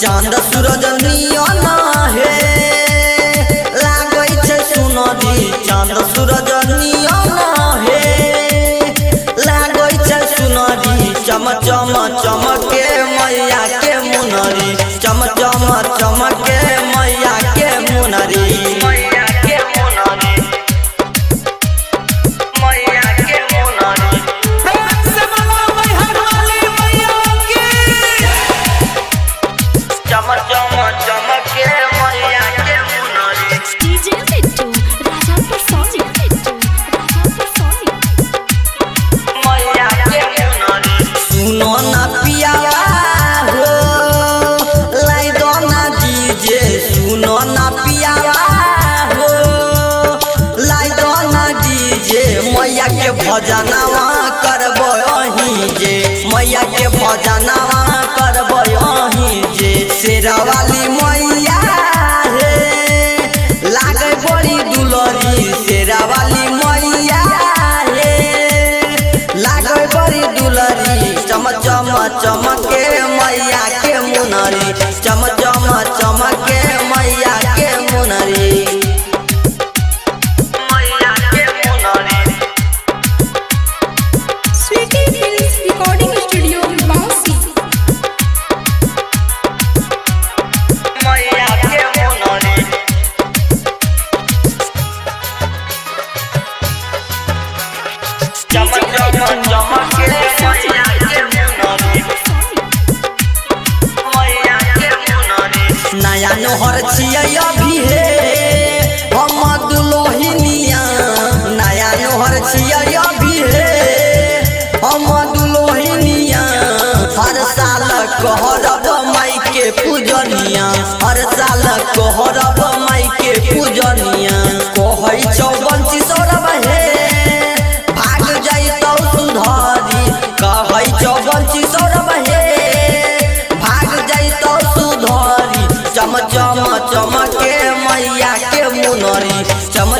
चांद सूरज नियन हे लागै छै सुनरी चांद सूरज नियन हे लागै छै सुनरी चम चम चमके मैया के मुनरी चम चम चमके मैया के मुनरी मैया के भजनवा करबो अहीं जे मैया के भजनवा करबो अहीं जे शेरा वाली मैया हे लागे बड़ी दुलरी शेरा वाली मैया हे लागे बड़ी दुलरी चम चम चमके मैया के मुनरी चम चम चमके मैया के मुनरी नया नोहर छियै अभी हे हम दुलोहिनिया नया नोहर छियै अभी हे हम दुलोहिनिया हर साल कहरब माई के पूजनिया हर साल कहरब माई के पूजनिया कहै छौ बंसी सौरभ हे भाग जइतौ सुधरी कहै छौ बंसी सौरभ हे भाग जइतौ सुधरी चम चम चमके मैया के मुनरी चम